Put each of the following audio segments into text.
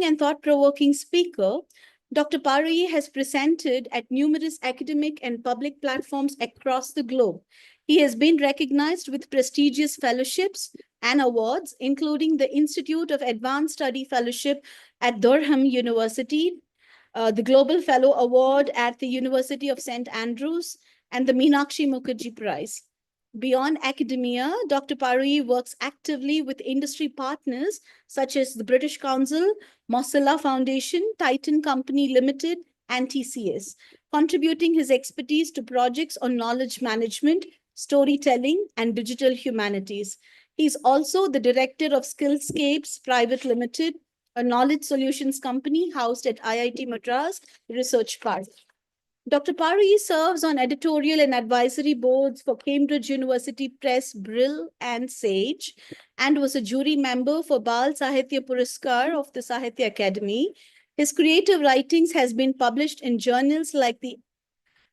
inspiring and thought-provoking speaker, Dr. Paroi has presented at numerous academic and public platforms across the globe. He has been recognized with prestigious fellowships and awards, including the Institute of Advanced Study Fellowship at Durham University, the Global Fellow Award at the University of St. Andrews, and the Meenakshi Mukherjee Prize. Beyond academia, Dr. Paroi works actively with industry partners such as the British Council, Mozilla Foundation, Titan Company Limited, and TCS, contributing his expertise to projects on knowledge management, storytelling, and digital humanities. He's also the director of Skillscapes Private Limited, a knowledge solutions company housed at IIT Madras Research Park. Dr. Paroi serves on editorial and advisory boards for Cambridge University Press, Brill, and Sage, and was a jury member for Bal Sahitya Puraskar of the Sahitya Academy. His creative writings has been published in journals like the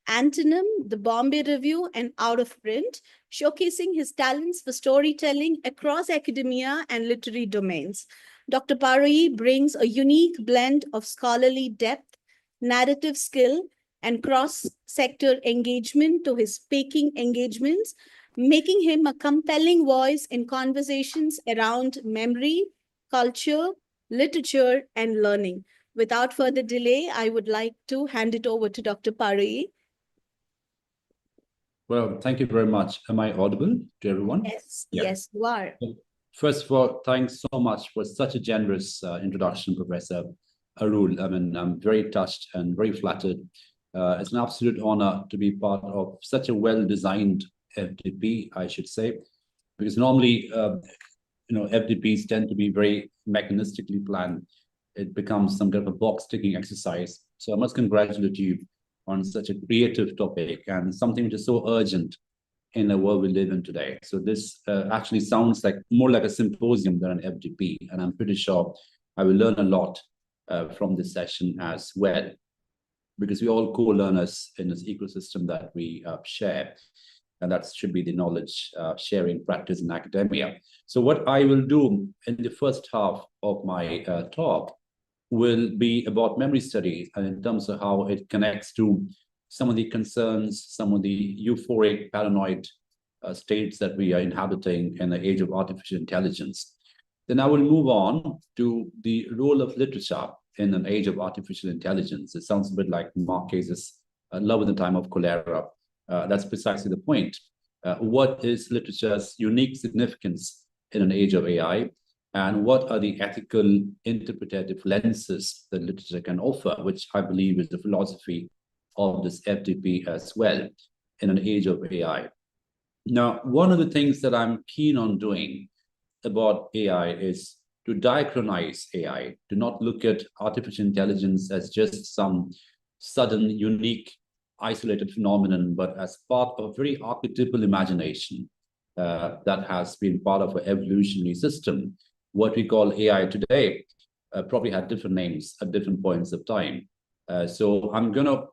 Antonym, the Bombay Review, and Out of Print, showcasing his talents for storytelling across academia and literary domains. Dr. Paroi brings a unique blend of scholarly depth, narrative skill, and cross-sector engagement to his speaking engagements, making him a compelling voice in conversations around memory, culture, literature, and learning. Without further delay, I would like to hand it over to Dr. Paroi. Well, thank you very much. Am I audible to everyone? Yes, yes, you are. First of all, thanks so much for such a generous introduction, Professor Arul. I mean, I'm very touched and very flattered. It's an absolute honor to be part of such a well-designed FDP, I should say, because normally, FDPs tend to be very mechanistically planned. It becomes some kind of a box-ticking exercise. So I must congratulate you on such a creative topic and something which is so urgent in the world we live in today. So this actually sounds like more like a symposium than an FDP, and I'm pretty sure I will learn a lot from this session as well, because we're all co-learners in this ecosystem that we share, and that should be the knowledge sharing practice in academia. So what I will do in the first half of my talk will be about memory studies, and in terms of how it connects to some of the concerns, some of the euphoric, paranoid states that we are inhabiting in the age of artificial intelligence. Then I will move on to the role of literature in an age of artificial intelligence. It sounds a bit like Marquez's Love in the Time of Cholera. That's precisely the point. What is literature's unique significance in an age of AI? And what are the ethical interpretative lenses that literature can offer, which I believe is the philosophy of this FDP as well in an age of AI. Now, one of the things that I'm keen on doing about AI is to diachronize AI, to not look at artificial intelligence as just some sudden, unique, isolated phenomenon, but as part of a very archetypal imagination that has been part of an evolutionary system. What we call AI today probably had different names at different points of time. So I'm going to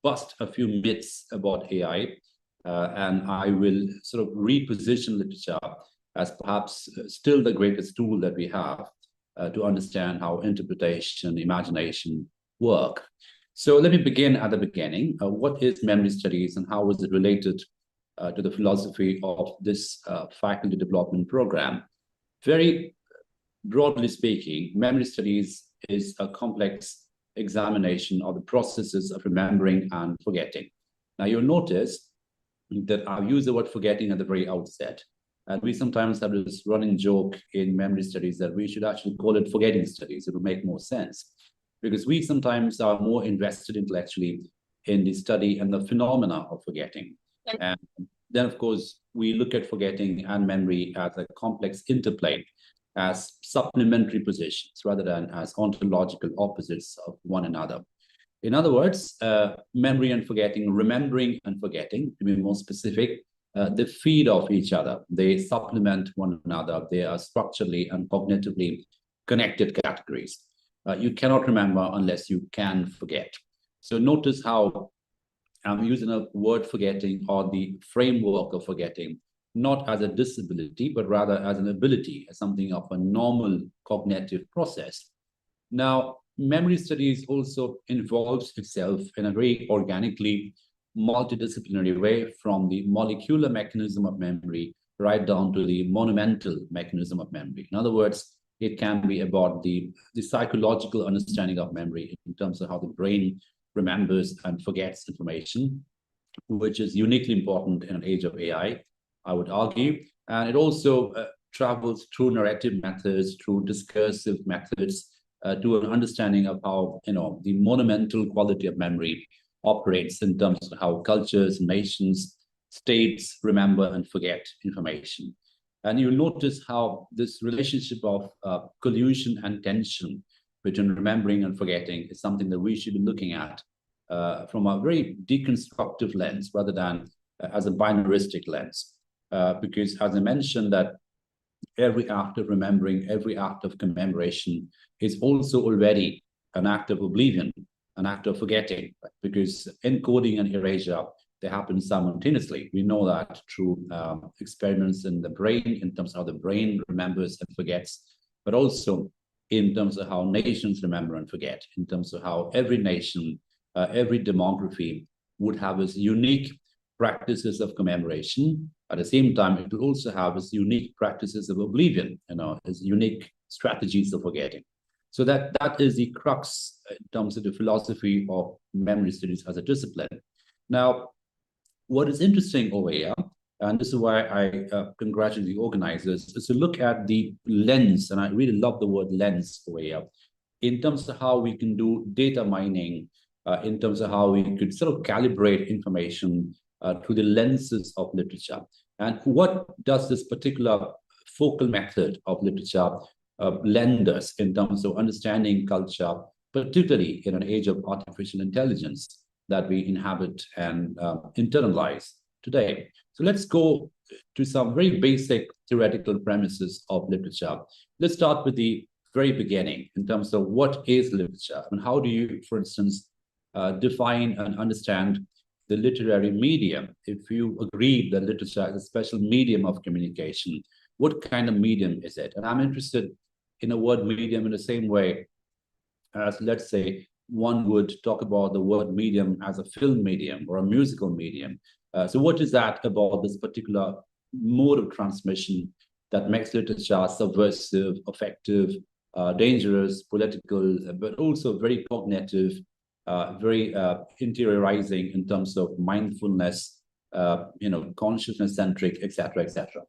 bust a few myths about AI, and I will sort of reposition literature as perhaps still the greatest tool that we have to understand how interpretation, imagination work. So let me begin at the beginning. What is memory studies and how is it related to the philosophy of this faculty development program? Very broadly speaking, memory studies is a complex examination of the processes of remembering and forgetting. Now, you'll notice that I've used the word forgetting at the very outset. And we sometimes have this running joke in memory studies that we should actually call it forgetting studies. It will make more sense, because we sometimes are more invested intellectually in the study and the phenomena of forgetting. And then, of course, we look at forgetting and memory as a complex interplay, as supplementary positions rather than as ontological opposites of one another. In other words, memory and forgetting, remembering and forgetting, to be more specific, they feed off each other. They supplement one another. They are structurally and cognitively connected categories. You cannot remember unless you can forget. So notice how I'm using a word forgetting or the framework of forgetting, not as a disability, but rather as an ability, as something of a normal cognitive process Now, memory studies also involves itself in a very organically multidisciplinary way, from the molecular mechanism of memory right down to the monumental mechanism of memory. In other words, it can be about the psychological understanding of memory in terms of how the brain remembers and forgets information, which is uniquely important in an age of AI, I would argue. And it also travels through narrative methods, through discursive methods, to an understanding of how, the monumental quality of memory operates in terms of how cultures, nations, states remember and forget information. And you'll notice how this relationship of collusion and tension between remembering and forgetting is something that we should be looking at from a very deconstructive lens rather than as a binaristic lens. Because as I mentioned, that every act of remembering, every act of commemoration is also already an act of oblivion, an act of forgetting, because encoding and erasure, they happen simultaneously. We know that through experiments in the brain, in terms of how the brain remembers and forgets, but also in terms of how nations remember and forget, in terms of how every nation, every demography would have its unique practices of commemoration. At the same time, it will also have its unique practices of oblivion, its unique strategies of forgetting. So that is the crux in terms of the philosophy of memory studies as a discipline. Now, what is interesting over here, and this is why I congratulate the organizers, is to look at the lens, and I really love the word lens over here, in terms of how we can do data mining, in terms of how we could sort of calibrate information through the lenses of literature. And what does this particular focal method of literature lend us in terms of understanding culture, particularly in an age of artificial intelligence that we inhabit and internalize today? So let's go to some very basic theoretical premises of literature. Let's start with the very beginning in terms of what is literature and how do you, for instance, define and understand the literary medium. If you agree that literature is a special medium of communication, what kind of medium is it? And I'm interested in a word medium in the same way as, let's say, one would talk about the word medium as a film medium or a musical medium. So what is that about this particular mode of transmission that makes literature subversive, effective, dangerous, political, but also very cognitive, very interiorizing in terms of mindfulness, consciousness-centric, etc., etc.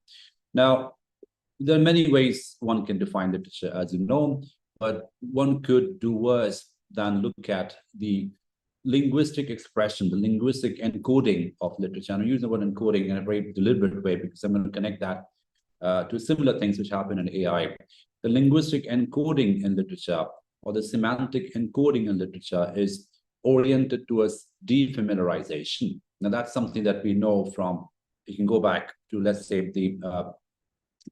Now, there are many ways one can define literature, as you know, but one could do worse than look at the linguistic expression, the linguistic encoding of literature. And I'm using the word encoding in a very deliberate way because I'm going to connect that to similar things which happen in AI. The linguistic encoding in literature, or the semantic encoding in literature, is oriented towards defamiliarization. Now, that's something that we know from, you can go back to, let's say, the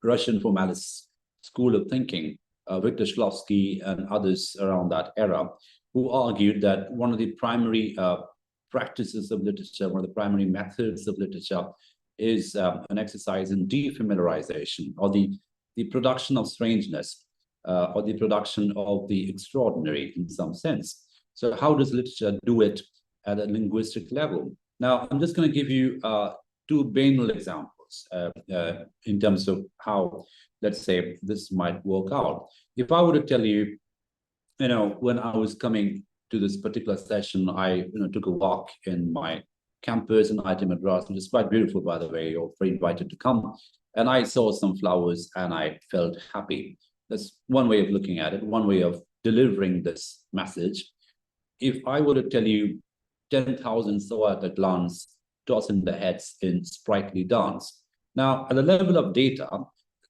Russian formalist school of thinking, Viktor Shklovsky and others around that era, who argued that one of the primary practices of literature, one of the primary methods of literature is an exercise in defamiliarization, or the production of strangeness, or the production of the extraordinary in some sense. So how does literature do it at a linguistic level? Now, I'm just going to give you two banal examples in terms of how, let's say, this might work out. If I were to tell you, when I was coming to this particular session, I took a walk in my campus in IIT Madras, which is quite beautiful, by the way. You're very invited to come. And I saw some flowers and I felt happy. That's one way of looking at it, one way of delivering this message. If I were to tell you 10,000 saw at a glance, tossing their heads in sprightly dance. Now, at the level of data,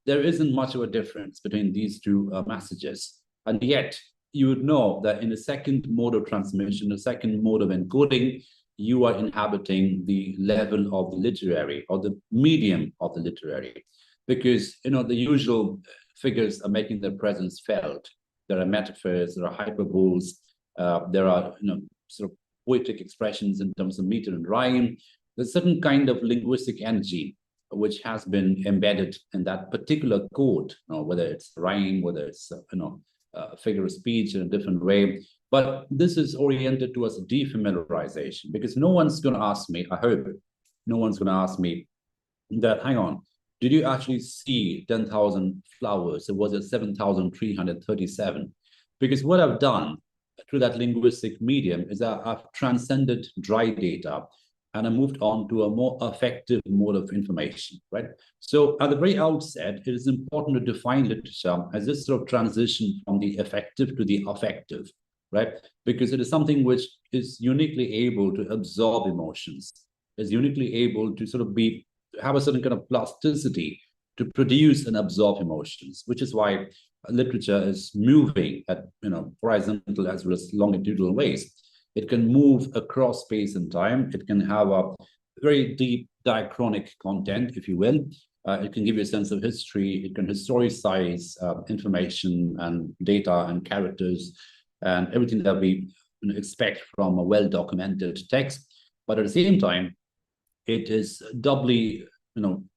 there isn't much of a difference between these two messages. And yet, you would know that in the second mode of transmission, the second mode of encoding, you are inhabiting the level of the literary, or the medium of the literary, because the usual figures are making their presence felt. There are metaphors, there are hyperboles, there are sort of poetic expressions in terms of meter and rhyme. There's a certain kind of linguistic energy which has been embedded in that particular code, whether it's rhyme, whether it's figure of speech in a different way. But this is oriented towards defamiliarization, because no one's going to ask me, I hope no one's going to ask me that, hang on, did you actually see 10,000 flowers? Or was it 7,337? Because what I've done through that linguistic medium is that I've transcended dry data and I moved on to a more effective mode of information, right? So at the very outset, it is important to define literature as this sort of transition from the effective to the affective, right? Because it is something which is uniquely able to absorb emotions, is uniquely able to sort of have a certain kind of plasticity to produce and absorb emotions, which is why literature is moving at horizontal as well as longitudinal ways. It can move across space and time. It can have a very deep diachronic content, if you will. It can give you a sense of history. It can historicize information and data and characters and everything that we expect from a well-documented text. But at the same time, it is doubly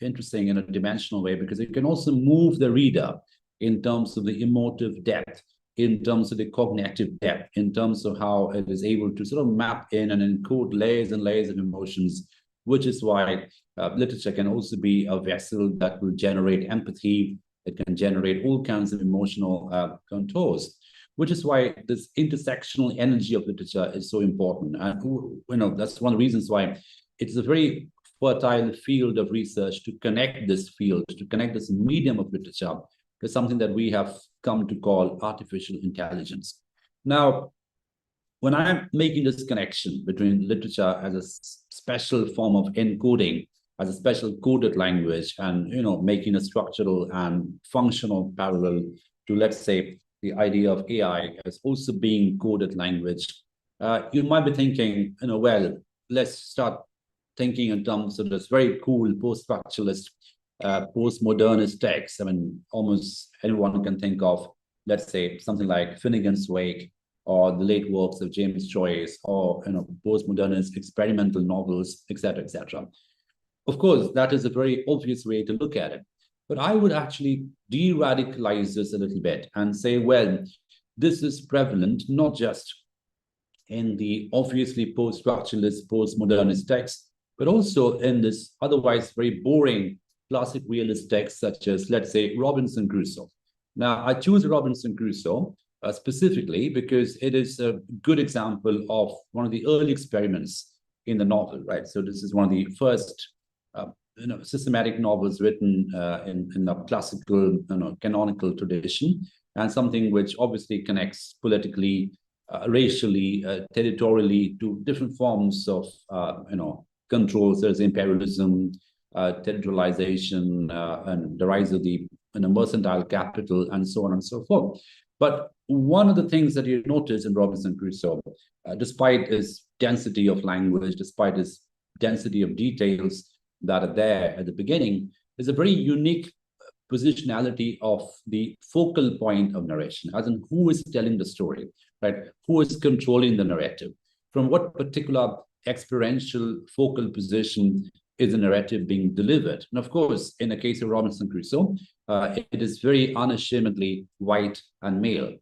interesting in a dimensional way, because it can also move the reader in terms of the emotive depth, in terms of the cognitive depth, in terms of how it is able to sort of map in and encode layers and layers of emotions, which is why literature can also be a vessel that will generate empathy. It can generate all kinds of emotional contours, which is why this intersectional energy of literature is so important. And that's one of the reasons why it's a very fertile field of research to connect this field, to connect this medium of literature to something that we have come to call artificial intelligence. Now, when I'm making this connection between literature as a special form of encoding, as a special coded language, and making a structural and functional parallel to, let's say, the idea of AI as also being coded language, you might be thinking, well, let's start thinking in terms of this very cool post-structuralist, postmodernist text. I mean, almost anyone can think of, let's say, something like Finnegan's Wake or the late works of James Joyce, or postmodernist experimental novels, etc., etc. Of course, that is a very obvious way to look at it. But I would actually de-radicalize this a little bit and say, well, this is prevalent not just in the obviously post-structuralist, postmodernist text, but also in this otherwise very boring classic realist text, such as, let's say, Robinson Crusoe. Now, I choose Robinson Crusoe specifically because it is a good example of one of the early experiments in the novel, right? So this is one of the first systematic novels written in the classical, canonical tradition, and something which obviously connects politically, racially, territorially to different forms of, controls. There's imperialism, territorialization, and the rise of the mercantile capital, and so on and so forth. But one of the things that you notice in Robinson Crusoe, despite its density of language, despite its density of details that are there at the beginning, is a very unique positionality of the focal point of narration, as in who is telling the story, right? Who is controlling the narrative? From what particular experiential focal position is the narrative being delivered? And of course, in the case of Robinson Crusoe, it is very unashamedly white and male.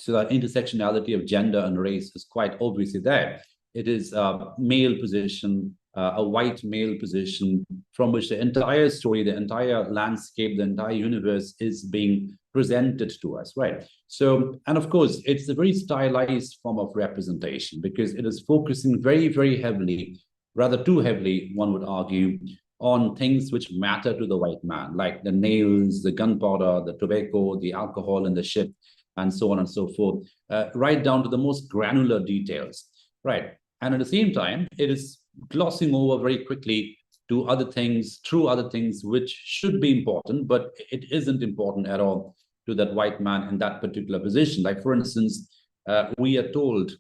So that intersectionality of gender and race is quite obviously there. It is a male position, a white male position, from which the entire story, the entire landscape, the entire universe is being presented to us, right? So, and of course, it's a very stylized form of representation, because it is focusing very, very heavily, rather too heavily, one would argue, on things which matter to the white man, like the nails, the gunpowder, the tobacco, the alcohol in the ship, and so on and so forth, right down to the most granular details, right? And at the same time, it is glossing over very quickly to other things, through other things which should be important, but it isn't important at all to that white man in that particular position. Like, for instance, we are told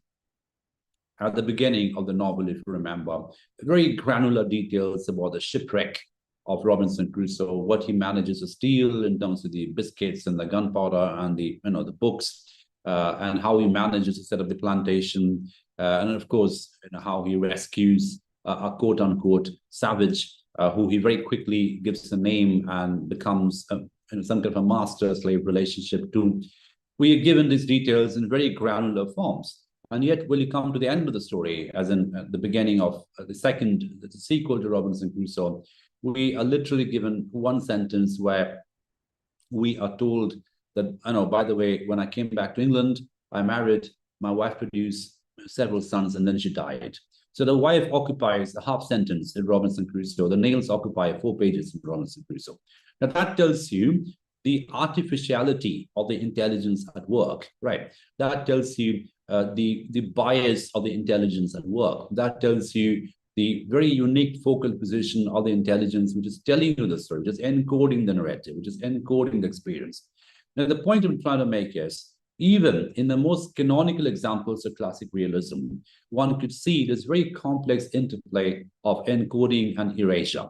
at the beginning of the novel, if you remember, very granular details about the shipwreck of Robinson Crusoe, what he manages to steal in terms of the biscuits and the gunpowder and the books, and how he manages to set up the plantation, and of course, how he rescues a quote-unquote savage, who he very quickly gives a name and becomes some kind of a master-slave relationship to. we are given these details in very granular forms. And yet, when you come to the end of the story, as in the beginning of the sequel to Robinson Crusoe, we are literally given one sentence where we are told that, I know, by the way, when I came back to England, I married, my wife produced several sons, and then she died. So the wife occupies a half sentence in Robinson Crusoe. The nails occupy 4 pages in Robinson Crusoe. Now that tells you the artificiality of the intelligence at work, right? That tells you the bias of the intelligence at work. That tells you the very unique focal position of the intelligence, which is telling you the story, which is encoding the narrative, which is encoding the experience. Now, the point I'm trying to make is, even in the most canonical examples of classic realism, one could see this very complex interplay of encoding and erasure,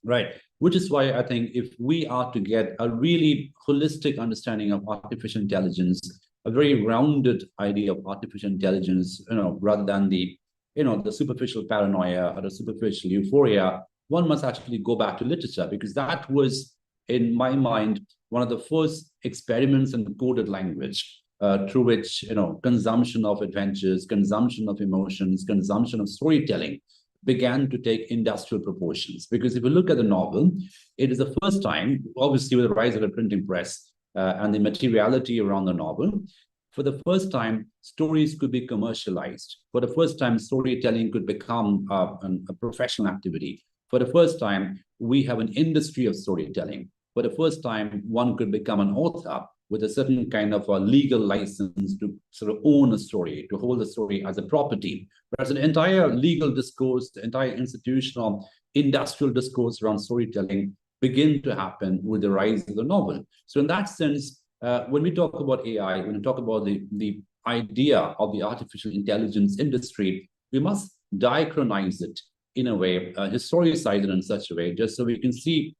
right? Which is why I think if we are to get a really holistic understanding of artificial intelligence, a very rounded idea of artificial intelligence, rather than the superficial paranoia or the superficial euphoria, one must actually go back to literature, because that was, in my mind, one of the first experiments in coded language through which, consumption of adventures, consumption of emotions, consumption of storytelling began to take industrial proportions. Because if you look at the novel, it is the first time, obviously with the rise of the printing press and the materiality around the novel, for the first time, stories could be commercialized. For the first time, storytelling could become a professional activity. For the first time, we have an industry of storytelling. For the first time, one could become an author with a certain kind of a legal license to sort of own a story, to hold a story as a property. Whereas an entire legal discourse, the entire institutional industrial discourse around storytelling begin to happen with the rise of the novel. So in that sense, when we talk about AI, when we talk about the idea of the artificial intelligence industry, we must diachronize it in a way, historicize it in such a way, just so we can see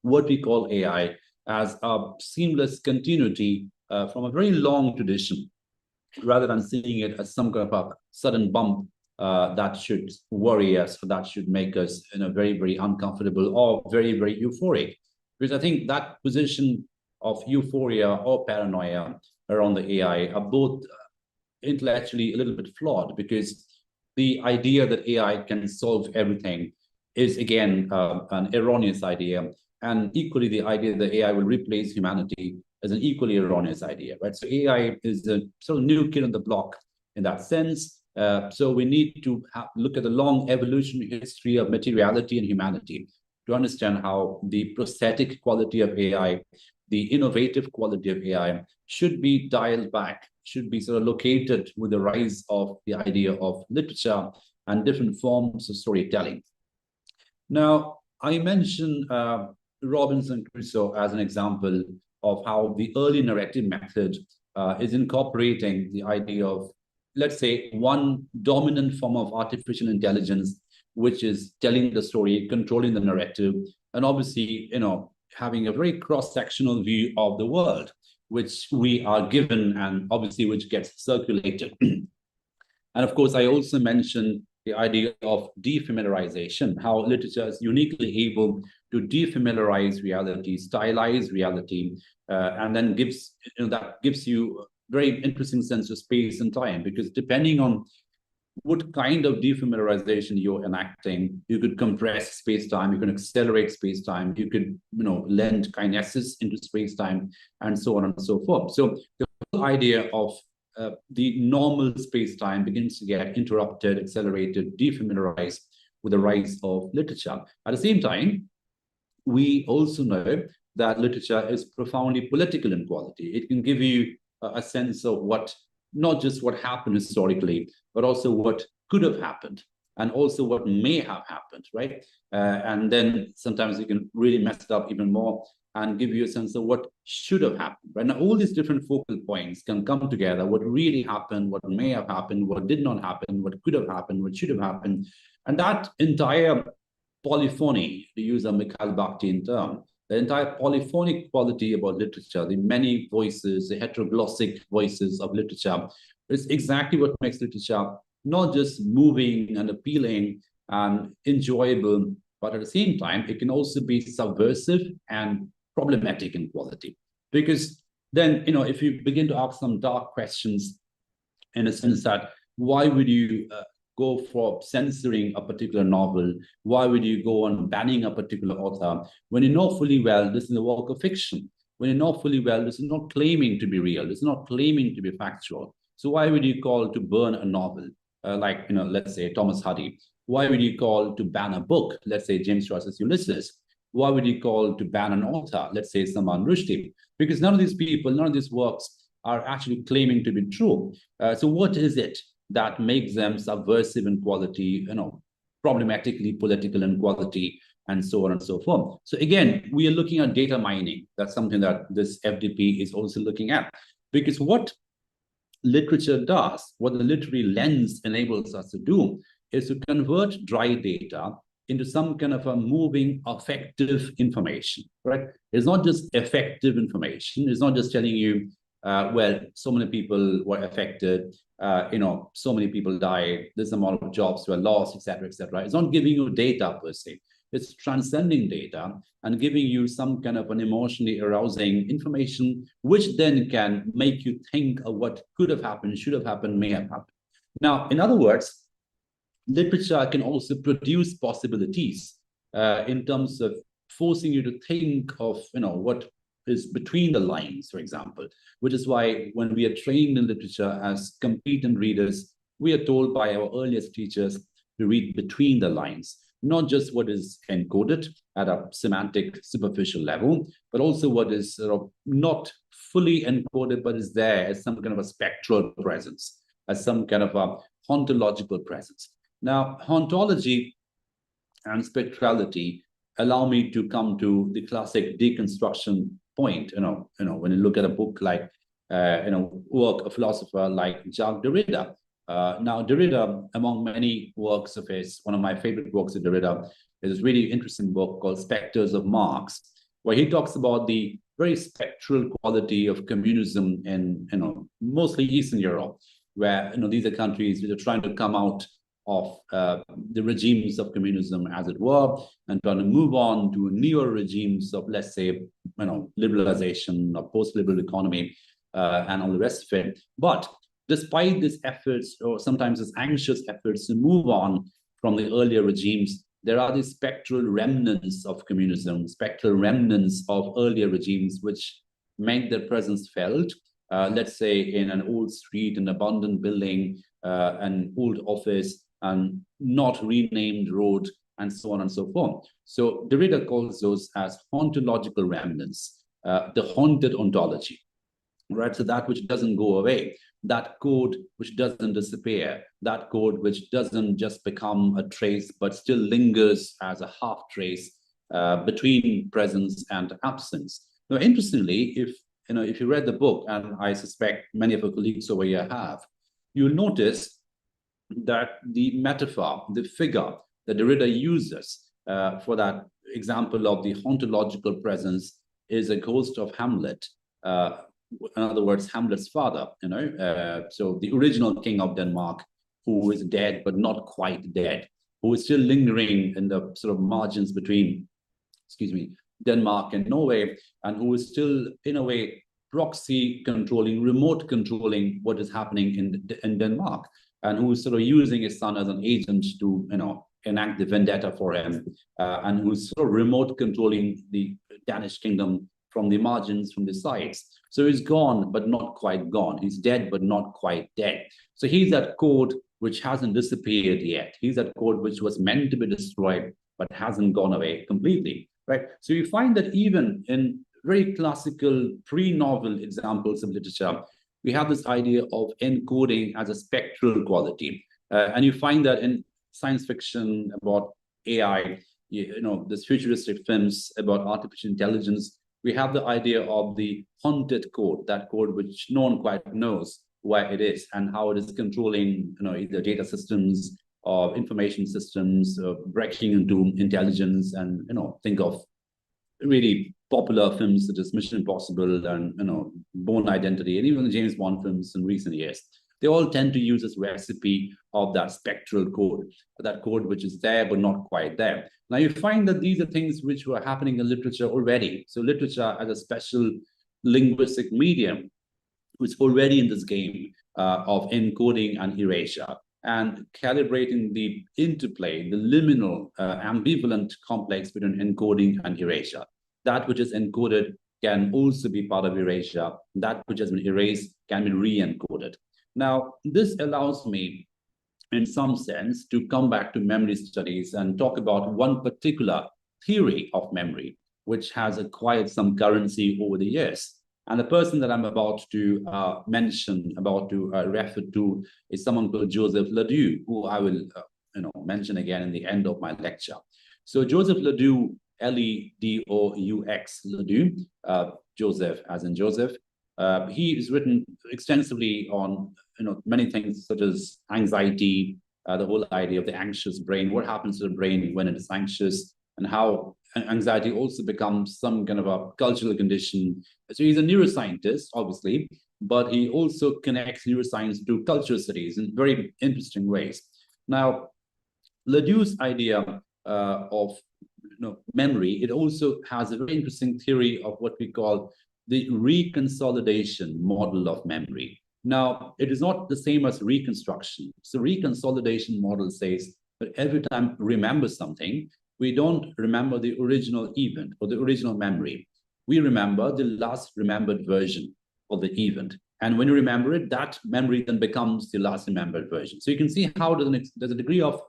what we call AI as a seamless continuity from a very long tradition, rather than seeing it as some kind of a sudden bump that should worry us, or that should make us very, very uncomfortable or very, very euphoric. Because I think that position of euphoria or paranoia around the AI are both intellectually a little bit flawed, because the idea that AI can solve everything is, again, an erroneous idea. And equally, the idea that AI will replace humanity is an equally erroneous idea, right? So AI is a sort of new kid on the block in that sense. So we need to look at the long evolutionary history of materiality and humanity to understand how the prosthetic quality of AI, the innovative quality of AI, should be dialed back, should be sort of located with the rise of the idea of literature and different forms of storytelling. Now, I mentioned Robinson Crusoe as an example of how the early narrative method is incorporating the idea of, let's say, one dominant form of artificial intelligence, which is telling the story, controlling the narrative, and obviously, having a very cross-sectional view of the world, which we are given and obviously which gets circulated. And of course, I also mentioned the idea of defamiliarization, how literature is uniquely able to defamiliarize reality, stylize reality, and then that gives you a very interesting sense of space and time, because depending on what kind of defamiliarization you're enacting, you could compress space-time, you can accelerate space-time, you could, lend kinesis into space-time, and so on and so forth. So the whole idea of the normal space-time begins to get interrupted, accelerated, defamiliarized with the rise of literature. At the same time, we also know that literature is profoundly political in quality. It can give you a sense of not just what happened historically, but also what could have happened, and also what may have happened, right? And then sometimes you can really mess it up even more and give you a sense of what should have happened, right? Now, all these different focal points can come together: what really happened, what may have happened, what did not happen, what could have happened, what should have happened. And that entire polyphony, to use a Mikhail Bakhtin term, the entire polyphonic quality about literature, the many voices, the heteroglossic voices of literature, is exactly what makes literature not just moving and appealing and enjoyable, but at the same time, it can also be subversive and problematic in quality. Because then, if you begin to ask some dark questions, in a sense that why would you go for censoring a particular novel? Why would you go on banning a particular author when you know fully well this is a work of fiction? When you know fully well this is not claiming to be real, this is not claiming to be factual. So why would you call to burn a novel like, let's say Thomas Hardy? Why would you call to ban a book, let's say James Joyce's Ulysses? Why would you call to ban an author, let's say Salman Rushdie? Because none of these people, none of these works are actually claiming to be true. So what is it that makes them subversive in quality, problematically political in quality, and so on and so forth? So again, we are looking at data mining. That's something that this FDP is also looking at. Because what literature does, what the literary lens enables us to do, is to convert dry data into some kind of a moving, affective information, right? It's not just effective information. It's not just telling you, well, so many people were affected, so many people died, this amount of jobs were lost, etc., etc. It's not giving you data per se. It's transcending data and giving you some kind of an emotionally arousing information, which then can make you think of what could have happened, should have happened, may have happened. Now, in other words, literature can also produce possibilities in terms of forcing you to think of, what is between the lines, for example, which is why when we are trained in literature as competent readers, we are told by our earliest teachers to read between the lines, not just what is encoded at a semantic superficial level, but also what is sort of not fully encoded, but is there as some kind of a spectral presence, as some kind of a ontological presence. Now, ontology and spectrality allow me to come to the classic deconstruction point. When you look at a book like, work, a philosopher like Jacques Derrida. Now, Derrida, among many works of his, one of my favorite works of Derrida is this really interesting book called Spectres of Marx, where he talks about the very spectral quality of communism in, mostly Eastern Europe, where, these are countries that are trying to come out of the regimes of communism, as it were, and trying to move on to newer regimes of, let's say, liberalization or post-liberal economy and all the rest of it. But despite these efforts, or sometimes these anxious efforts to move on from the earlier regimes, there are these spectral remnants of communism, spectral remnants of earlier regimes, which make their presence felt. Let's say in an old street, an abandoned building, an old office, and not renamed road, and so on and so forth. So Derrida calls those as ontological remnants, the haunted ontology, right? So that which doesn't go away, that code which doesn't disappear, that code which doesn't just become a trace, but still lingers as a half trace between presence and absence. Now, interestingly, if you read the book, and I suspect many of our colleagues over here have, you'll notice that the metaphor, the figure that Derrida uses for that example of the ontological presence is a ghost of Hamlet. In other words, Hamlet's father, so the original king of Denmark, who is dead but not quite dead, who is still lingering in the sort of margins between, Denmark and Norway, and who is still, in a way, proxy controlling, remote controlling what is happening in Denmark, and who is sort of using his son as an agent to, enact the vendetta for him, and who's sort of remote controlling the Danish kingdom from the margins, from the sides. So he's gone, but not quite gone. He's dead, but not quite dead. So he's that code which hasn't disappeared yet. He's that code which was meant to be destroyed, but hasn't gone away completely, right? So you find that even in very classical pre-novel examples of literature, we have this idea of encoding as a spectral quality. And you find that in science fiction about AI, this futuristic films about artificial intelligence, we have the idea of the haunted code, that code which no one quite knows where it is and how it is controlling, either data systems or information systems, breaking into intelligence. And, think of really popular films such as Mission Impossible and, Bourne Identity, and even the James Bond films in recent years. They all tend to use this recipe of that spectral code, that code which is there but not quite there. Now you find that these are things which were happening in literature already. So literature as a special linguistic medium who's already in this game of encoding and erasure and calibrating the interplay, the liminal, ambivalent complex between encoding and erasure. That which is encoded can also be part of erasure. That which has been erased can be re-encoded. Now, this allows me, in some sense, to come back to memory studies and talk about one particular theory of memory, which has acquired some currency over the years. And the person that I'm about to refer to is someone called Joseph Ledoux, who I will mention again in the end of my lecture. So Joseph Ledoux, L-E-D-O-U-X, Ledoux, Joseph as in Joseph. He has written extensively on many things such as anxiety, the whole idea of the anxious brain, what happens to the brain when it is anxious, and how anxiety also becomes some kind of a cultural condition. So he's a neuroscientist, obviously, but he also connects neuroscience to cultural studies in very interesting ways. Now, Ledoux's idea of memory, it also has a very interesting theory of what we call the reconsolidation model of memory. Now, it is not the same as reconstruction. So reconsolidation model says that every time we remember something, we don't remember the original event or the original memory. We remember the last remembered version of the event. And when you remember it, that memory then becomes the last remembered version. So you can see how there's a degree of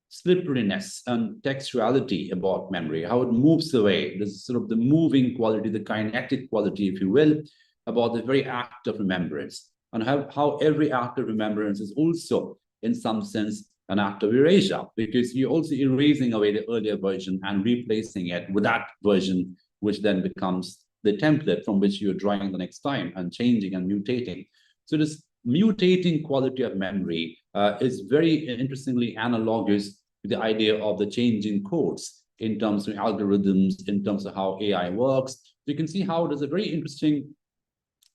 slipperiness and textuality about memory, how it moves away. There's sort of the moving quality, the kinetic quality, if you will, about the very act of remembrance, and how every act of remembrance is also, in some sense, an act of erasure, because you're also erasing away the earlier version and replacing it with that version, which then becomes the template from which you're drawing the next time and changing and mutating. So this mutating quality of memory is very interestingly analogous to the idea of the changing codes in terms of algorithms, in terms of how AI works. So you can see how there's a very interesting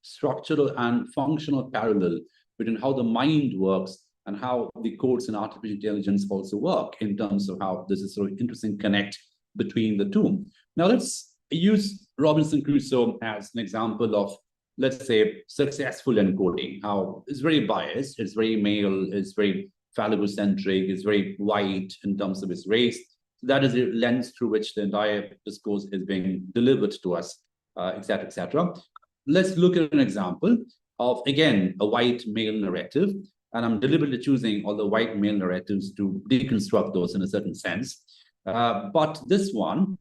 structural and functional parallel between how the mind works and how the codes in artificial intelligence also work, in terms of how there's a sort of interesting connect between the two. Now let's use Robinson Crusoe as an example of, let's say, successful encoding. How it's very biased, it's very male, it's very phallocentric, it's very white in terms of its race. So that is the lens through which the entire discourse is being delivered to us, etc., etc. Let's look at an example of, again, a white male narrative. And I'm deliberately choosing all the white male narratives to deconstruct those in a certain sense. But this one,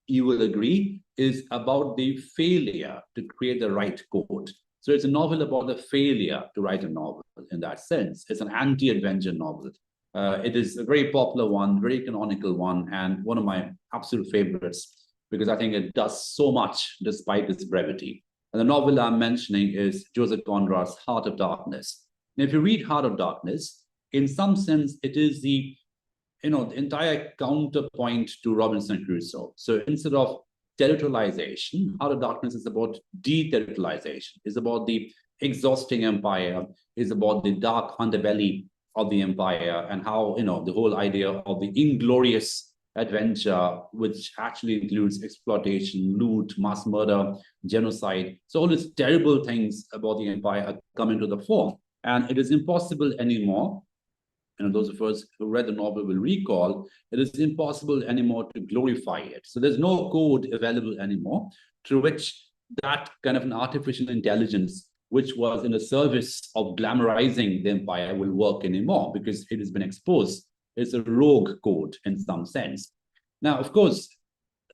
you will agree, is about the failure to create the right code. So it's a novel about the failure to write a novel in that sense. It's an anti-adventure novel. It is a very popular one, very canonical one, and one of my absolute favorites, because I think it does so much despite its brevity. And the novel I'm mentioning is Joseph Conrad's Heart of Darkness. Now, if you read Heart of Darkness, in some sense, it is the entire counterpoint to Robinson Crusoe. So instead of territorialization, Heart of Darkness is about de-territorialization. It's about the exhausting empire. It's about the dark underbelly of the empire, and how the whole idea of the inglorious adventure, which actually includes exploitation, loot, mass murder, genocide. So all these terrible things about the empire are coming to the fore. And it is impossible anymore, those of us who read the novel will recall, it is impossible anymore to glorify it. So there's no code available anymore through which that kind of an artificial intelligence, which was in the service of glamorizing the empire, will work anymore, because it has been exposed. It's a rogue code in some sense. Now, of course,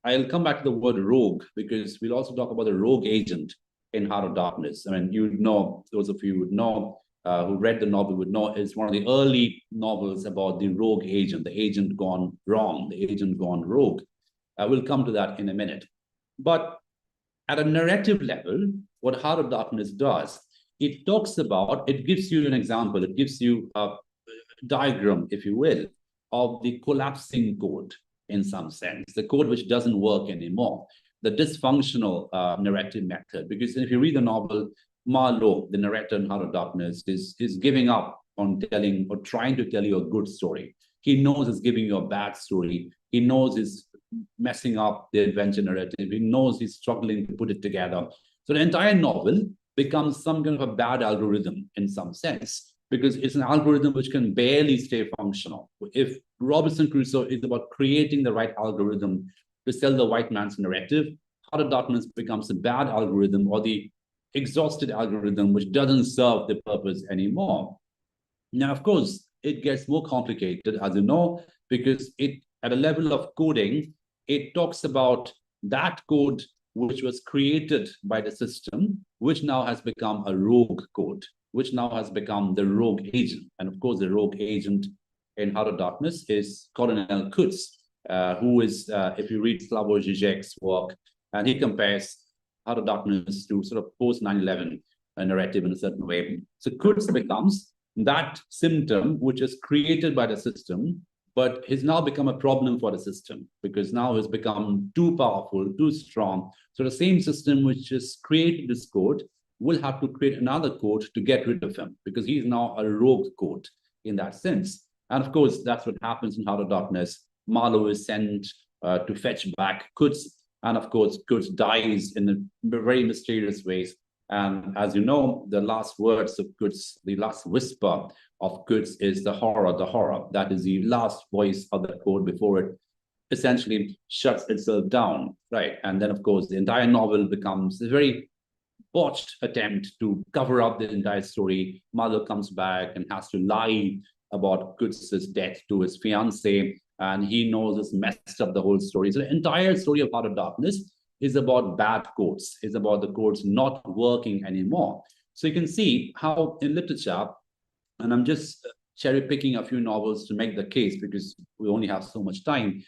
I'll come back to the word rogue, because we'll also talk about the rogue agent in Heart of Darkness. I mean, you know, those of you would know, who read the novel would know, it's one of the early novels about the rogue agent, the agent gone wrong, the agent gone rogue. We'll come to that in a minute. But at a narrative level, what Heart of Darkness does, it talks about, it gives you an example, it gives you a diagram, if you will, of the collapsing code in some sense, the code which doesn't work anymore, the dysfunctional narrative method. Because if you read the novel, Marlowe, the narrator in Heart of Darkness, is giving up on telling or trying to tell you a good story. He knows he's giving you a bad story. He knows he's messing up the adventure narrative. He knows he's struggling to put it together. So the entire novel becomes some kind of a bad algorithm in some sense, because it's an algorithm which can barely stay functional. If Robinson Crusoe is about creating the right algorithm to sell the white man's narrative, Heart of Darkness becomes a bad algorithm, or the exhausted algorithm which doesn't serve the purpose anymore. Now, of course, it gets more complicated, as you know, because it, at a level of coding, it talks about that code which was created by the system, which now has become a rogue code, which now has become the rogue agent. And of course, the rogue agent in Heart of Darkness is Colonel Kutz, who is, if you read Slavoj Žižek's work, and he compares Heart of Darkness to sort of post 9/11 narrative in a certain way. So Kutz becomes that symptom which is created by the system, but has now become a problem for the system, because now it's become too powerful, too strong. So the same system which has created this code will have to create another code to get rid of him, because he's now a rogue code in that sense. And of course, that's what happens in Heart of Darkness. Marlowe is sent to fetch back Kutz, and of course, Kutz dies in very mysterious ways. And as you know, the last words of Kutz, the last whisper of Kutz is the horror, the horror. That is the last voice of the code before it essentially shuts itself down, right? And then, of course, the entire novel becomes a very botched attempt to cover up the entire story. Mother comes back and has to lie about Kutz's death to his fiancée, and he knows it's messed up the whole story. So the entire story of Heart of Darkness is about bad codes, is about the codes not working anymore. So you can see how in literature, and I'm just cherry picking a few novels to make the case because we only have so much time,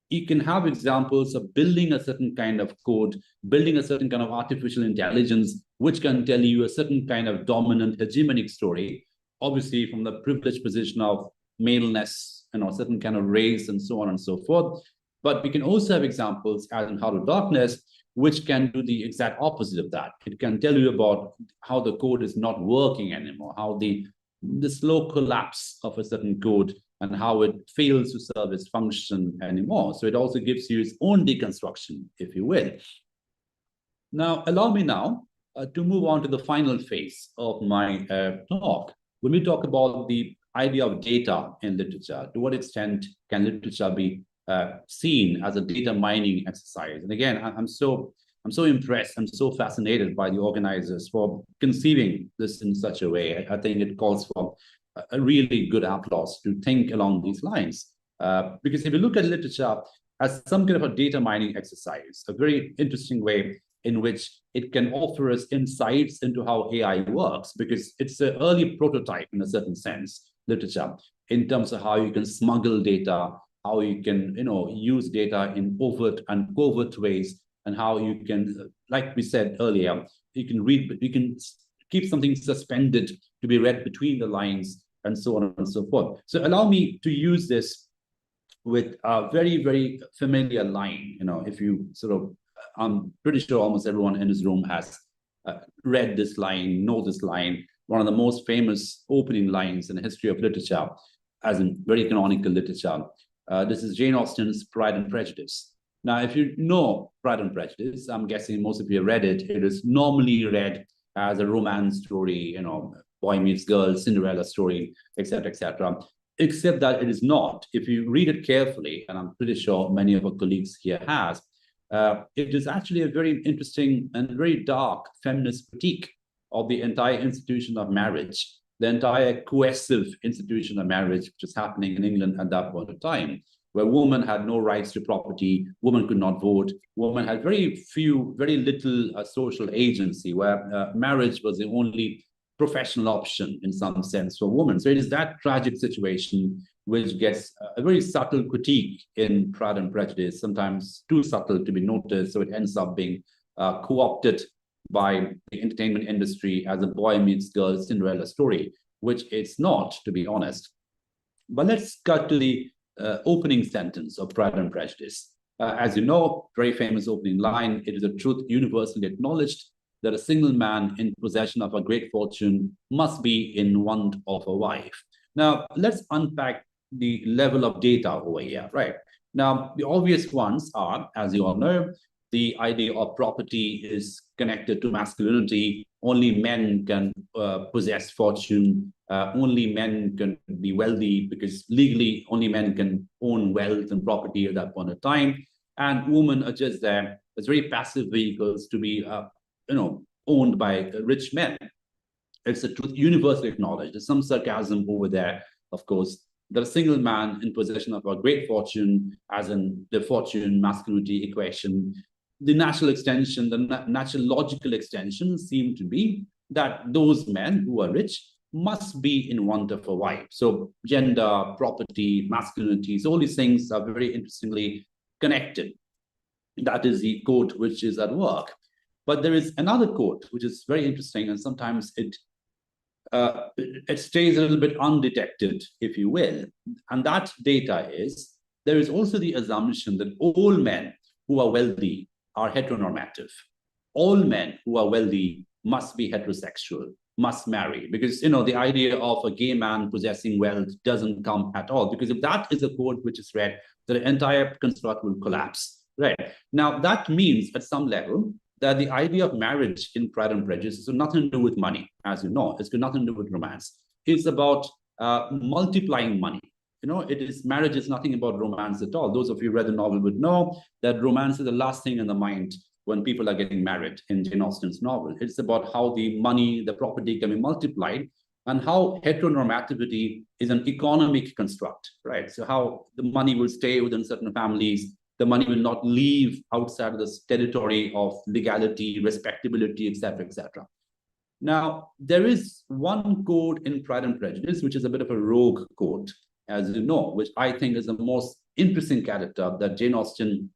you can have examples of building a certain kind of code, building a certain kind of artificial intelligence, which can tell you a certain kind of dominant hegemonic story, obviously from the privileged position of maleness, a certain kind of race and so on and so forth. But we can also have examples, as in Heart of Darkness, which can do the exact opposite of that. It can tell you about how the code is not working anymore, how the slow collapse of a certain code and how it fails to serve its function anymore. So it also gives you its own deconstruction, if you will. Now, allow me now to move on to the final phase of my talk. When we talk about the idea of data in literature, to what extent can literature be seen as a data mining exercise? And again, I'm so impressed, I'm so fascinated by the organizers for conceiving this in such a way. I think it calls for a really good applause to think along these lines. Because if you look at literature as some kind of a data mining exercise, a very interesting way in which it can offer us insights into how AI works, because it's an early prototype in a certain sense, literature, in terms of how you can smuggle data, how you can use data in overt and covert ways, and how you can, like we said earlier, you can keep something suspended to be read between the lines, and so on and so forth. So allow me to use this with a very, very familiar line. If you sort of, I'm pretty sure almost everyone in this room has read this line, know this line, one of the most famous opening lines in the history of literature, as in very canonical literature. This is Jane Austen's Pride and Prejudice. Now, if you know Pride and Prejudice, I'm guessing most of you have read it. It is normally read as a romance story, boy meets girl, Cinderella story, etc., etc. Except that it is not. If you read it carefully, and I'm pretty sure many of our colleagues here has, it is actually a very interesting and very dark feminist critique of the entire institution of marriage, the entire coercive institution of marriage, which is happening in England at that point of time, where women had no rights to property, women could not vote, women had very little social agency, where marriage was the only professional option in some sense for women. So it is that tragic situation which gets a very subtle critique in Pride and Prejudice, sometimes too subtle to be noticed. So it ends up being co-opted by the entertainment industry as a boy meets girl Cinderella story, which it's not, to be honest. But let's cut to the opening sentence of Pride and Prejudice. As you know, very famous opening line, it is a truth universally acknowledged that a single man in possession of a great fortune must be in want of a wife. Now, let's unpack the level of data over here, right? Now, the obvious ones are, as you all know, the idea of property is connected to masculinity. Only men can possess fortune. Only men can be wealthy because legally only men can own wealth and property at that point of time. And women are just there as very passive vehicles to be, owned by rich men. It's a truth universally acknowledged. There's some sarcasm over there, of course. The single man in possession of a great fortune, as in the fortune masculinity equation. The natural extension, the natural logical extension seem to be that those men who are rich must be in want of a wife. So gender, property, masculinity, so all these things are very interestingly connected. That is the quote which is at work. But there is another quote which is very interesting, and sometimes it stays a little bit undetected, if you will. And that data is, there is also the assumption that all men who are wealthy are heteronormative. All men who are wealthy must be heterosexual, must marry, because the idea of a gay man possessing wealth doesn't come at all, because if that is a quote which is read, the entire construct will collapse. Right. Now, that means at some level that the idea of marriage in Pride and Prejudice has nothing to do with money, as you know. It's got nothing to do with romance. It's about multiplying money. Marriage is nothing about romance at all. Those of you who read the novel would know that romance is the last thing in the mind when people are getting married in Jane Austen's novel. It's about how the money, the property can be multiplied, and how heteronormativity is an economic construct, right? So how the money will stay within certain families, the money will not leave outside of this territory of legality, respectability, etc., etc. Now, there is one quote in Pride and Prejudice, which is a bit of a rogue quote, as you know, which I think is the most interesting character that Jane Austen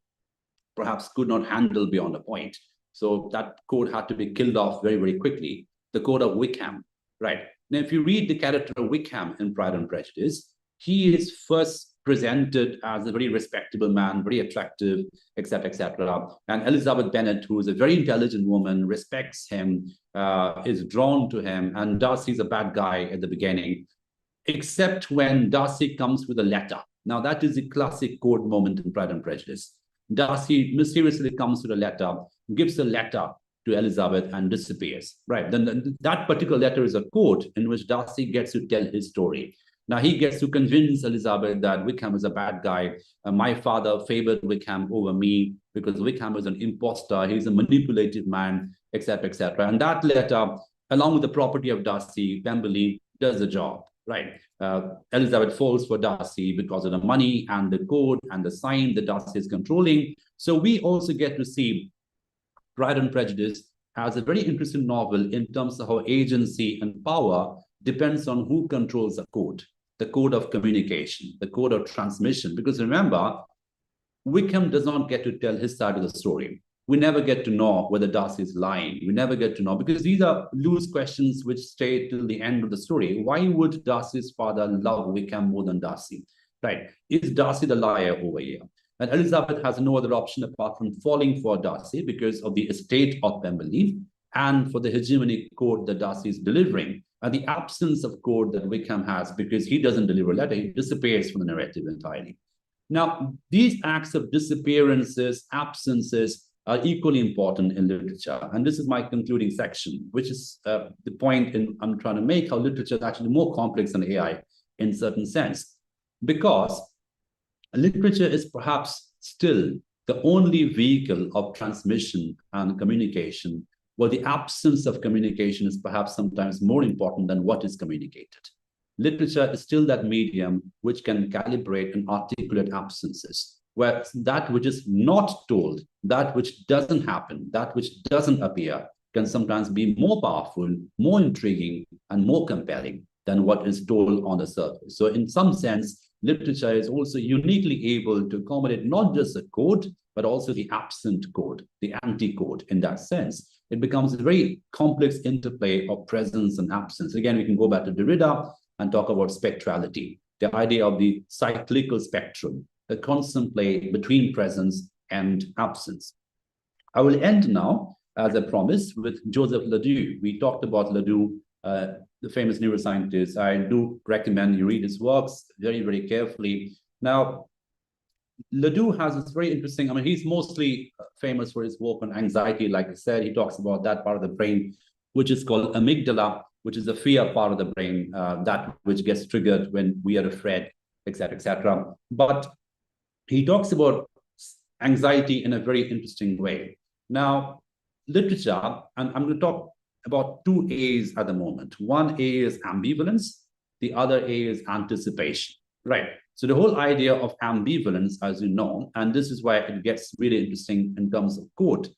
perhaps could not handle beyond a point. So that quote had to be killed off very, very quickly. The quote of Wickham, right? Now, if you read the character of Wickham in Pride and Prejudice, he is first presented as a very respectable man, very attractive, etc., etc. And Elizabeth Bennet, who is a very intelligent woman, respects him, is drawn to him, and Darcy's a bad guy at the beginning, except when Darcy comes with a letter. Now, that is the classic quote moment in Pride and Prejudice. Darcy mysteriously comes with a letter, gives a letter to Elizabeth, and disappears. Right. Then that particular letter is a quote in which Darcy gets to tell his story. Now, he gets to convince Elizabeth that Wickham is a bad guy. My father favored Wickham over me because Wickham is an imposter. He's a manipulative man, etc., etc. And that letter, along with the property of Darcy, Pemberley, does the job. Right. Elizabeth falls for Darcy because of the money and the code and the sign that Darcy is controlling. So we also get to see Pride and Prejudice as a very interesting novel in terms of how agency and power depends on who controls the code of communication, the code of transmission. Because remember, Wickham does not get to tell his side of the story. We never get to know whether Darcy is lying. We never get to know, because these are loose questions which stay till the end of the story. Why would Darcy's father love Wickham more than Darcy? Right? Is Darcy the liar over here? And Elizabeth has no other option apart from falling for Darcy because of the estate of Pemberley and for the hegemonic code that Darcy is delivering, and the absence of code that Wickham has because he doesn't deliver a letter. He disappears from the narrative entirely. Now, these acts of disappearances, absences, are equally important in literature. And this is my concluding section, which is the point I'm trying to make, how literature is actually more complex than AI in certain sense. Because literature is perhaps still the only vehicle of transmission and communication, where the absence of communication is perhaps sometimes more important than what is communicated. Literature is still that medium which can calibrate and articulate absences, where that which is not told, that which doesn't happen, that which doesn't appear, can sometimes be more powerful, more intriguing, and more compelling than what is told on the surface. So in some sense, literature is also uniquely able to accommodate not just the code, but also the absent code, the anti-code in that sense. It becomes a very complex interplay of presence and absence. Again, we can go back to Derrida and talk about spectrality, the idea of the cyclical spectrum, the constant play between presence and absence. I will end now, as I promised, with Joseph Ledoux. We talked about Ledoux, the famous neuroscientist. I do recommend you read his works very, very carefully. Now, Ledoux has this very interesting, I mean, he's mostly famous for his work on anxiety. Like I said, he talks about that part of the brain, which is called amygdala, which is the fear part of the brain, that which gets triggered when we are afraid, et cetera, et cetera. But he talks about anxiety in a very interesting way. Now, literature, and I'm going to talk about two A's at the moment. One A is ambivalence, the other A is anticipation, right? So the whole idea of ambivalence, as you know, and this is why it gets really interesting in terms of code,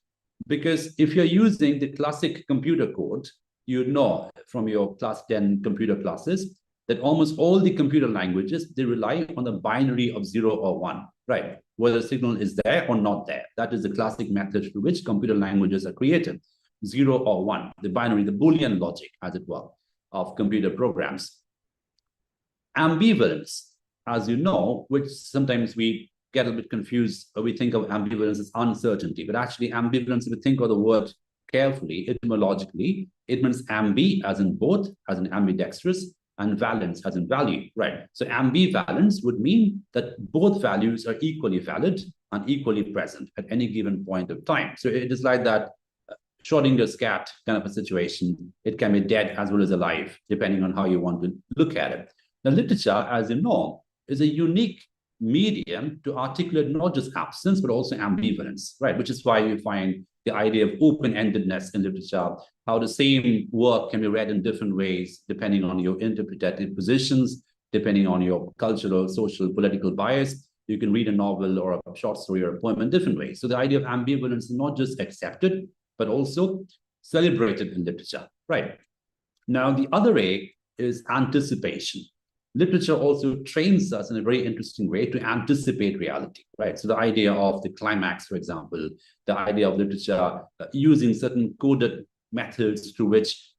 because if you're using the classic computer code, you know from your class 10 computer classes that almost all the computer languages, they rely on the binary of 0 or 1, right? Whether the signal is there or not there. That is the classic method through which computer languages are created. 0 or 1, the binary, the Boolean logic, as it were, of computer programs. Ambivalence, as you know, which sometimes we get a bit confused, or we think of ambivalence as uncertainty, but actually ambivalence, if you think of the word carefully, etymologically, it means ambi as in both, as in ambidextrous, and valence as in value, right? So ambivalence would mean that both values are equally valid and equally present at any given point of time. So it is like that Schrodinger's cat kind of a situation. It can be dead as well as alive, depending on how you want to look at it. The literature, as you know, is a unique medium to articulate not just absence, but also ambivalence, right? Which is why you find the idea of open-endedness in literature, how the same work can be read in different ways, depending on your interpretative positions, depending on your cultural, social, political bias. You can read a novel or a short story or a poem in different ways. So the idea of ambivalence is not just accepted, but also celebrated in literature, right? Now, the other A is anticipation. Literature also trains us in a very interesting way to anticipate reality, right? So the idea of the climax, for example, the idea of literature using certain coded methods through which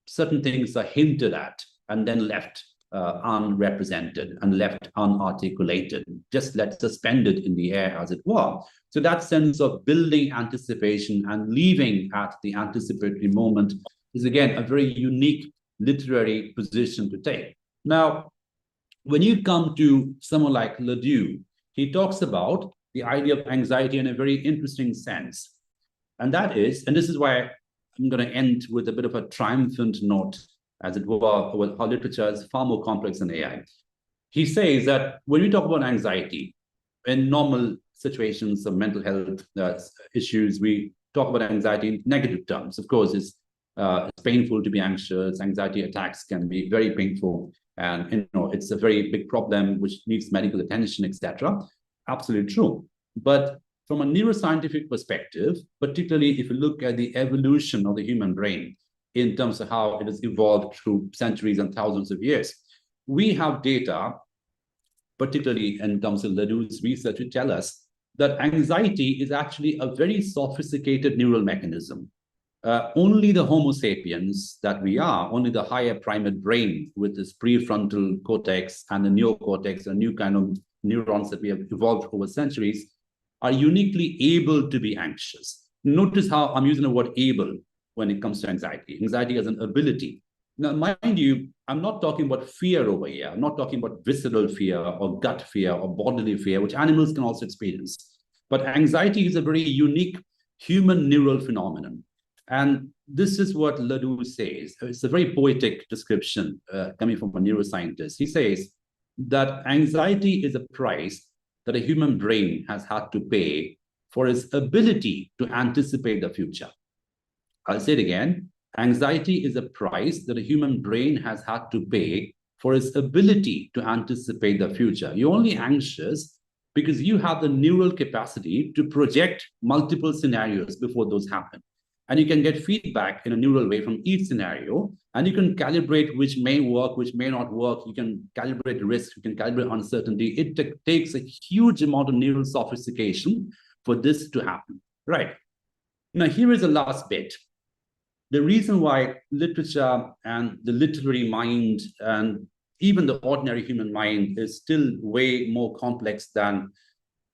certain things are hinted at and then left unrepresented and left unarticulated, just left suspended in the air, as it were. So that sense of building anticipation and leaving at the anticipatory moment is, again, a very unique literary position to take. Now, when you come to someone like Ledoux, he talks about the idea of anxiety in a very interesting sense. And that is, and this is why I'm going to end with a bit of a triumphant note, as it were, with how literature is far more complex than AI. He says that when we talk about anxiety, in normal situations of mental health issues, we talk about anxiety in negative terms. Of course, it's painful to be anxious. Anxiety attacks can be very painful. And it's a very big problem which needs medical attention, etc. Absolutely true. But from a neuroscientific perspective, particularly if you look at the evolution of the human brain in terms of how it has evolved through centuries and thousands of years, we have data, particularly in terms of Ledoux's research, to tell us that anxiety is actually a very sophisticated neural mechanism. Only the Homo sapiens that we are, only the higher primate brain with this prefrontal cortex and the neocortex, a new kind of neurons that we have evolved over centuries, are uniquely able to be anxious. Notice how I'm using the word able when it comes to anxiety. Anxiety as an ability. Now, mind you, I'm not talking about fear over here. I'm not talking about visceral fear or gut fear or bodily fear, which animals can also experience. But anxiety is a very unique human neural phenomenon. And this is what Ledoux says. It's a very poetic description coming from a neuroscientist. He says that anxiety is a price that a human brain has had to pay for its ability to anticipate the future. I'll say it again. Anxiety is a price that a human brain has had to pay for its ability to anticipate the future. You're only anxious because you have the neural capacity to project multiple scenarios before those happen. And you can get feedback in a neural way from each scenario, and you can calibrate which may work, which may not work. You can calibrate risk, you can calibrate uncertainty. It takes a huge amount of neural sophistication for this to happen, right? Now, here is the last bit. The reason why literature and the literary mind and even the ordinary human mind is still way more complex than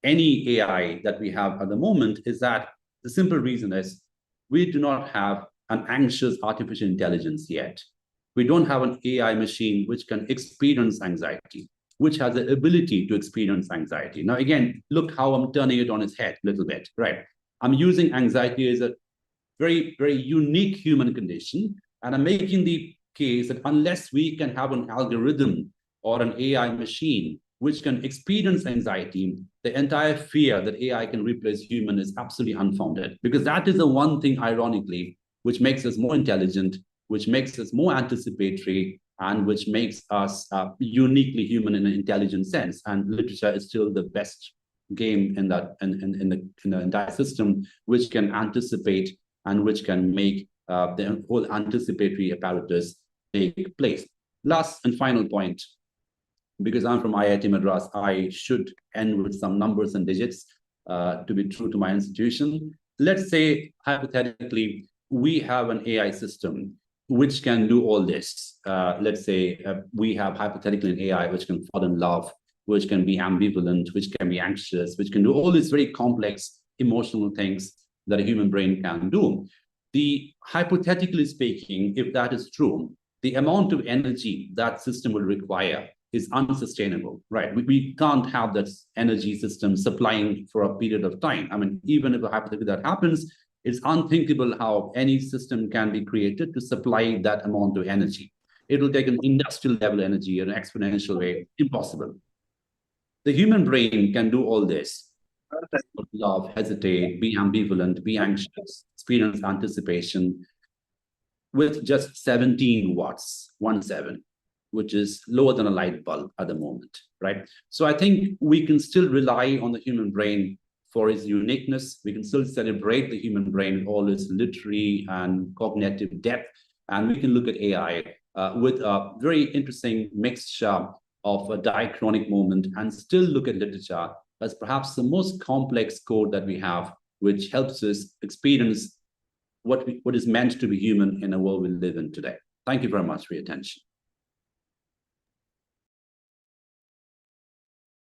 any AI that we have at the moment is that the simple reason is we do not have an anxious artificial intelligence yet. We don't have an AI machine which can experience anxiety. which has the ability to experience anxiety. Now, again, look how I'm turning it on its head a little bit, right? I'm using anxiety as a very, very unique human condition, and I'm making the case that unless we can have an algorithm or an AI machine which can experience anxiety, the entire fear that AI can replace human is absolutely unfounded. Because that is the one thing, ironically, which makes us more intelligent, which makes us more anticipatory, and which makes us uniquely human in an intelligent sense. And literature is still the best game in that in the entire system, which can anticipate and which can make the whole anticipatory apparatus take place. Last and final point, because I'm from IIT Madras, I should end with some numbers and digits to be true to my institution. Let's say, hypothetically, we have an AI system which can do all this. Let's say we have hypothetically an AI which can fall in love, which can be ambivalent, which can be anxious, which can do all these very complex emotional things that a human brain can do. Hypothetically speaking, if that is true, the amount of energy that system will require is unsustainable, right? We can't have that energy system supplying for a period of time. I mean, even if a hypothetically that happens, it's unthinkable how any system can be created to supply that amount of energy. It will take an industrial level energy in an exponential way, impossible. The human brain can do all this. Love, hesitate, be ambivalent, be anxious, experience anticipation with just 17 watts, 17, which is lower than a light bulb at the moment, right? So I think we can still rely on the human brain for its uniqueness. We can still celebrate the human brain, all its literary and cognitive depth. And we can look at AI with a very interesting mixture of a diachronic moment and still look at literature as perhaps the most complex code that we have, which helps us experience what is meant to be human in a world we live in today. Thank you very much for your attention.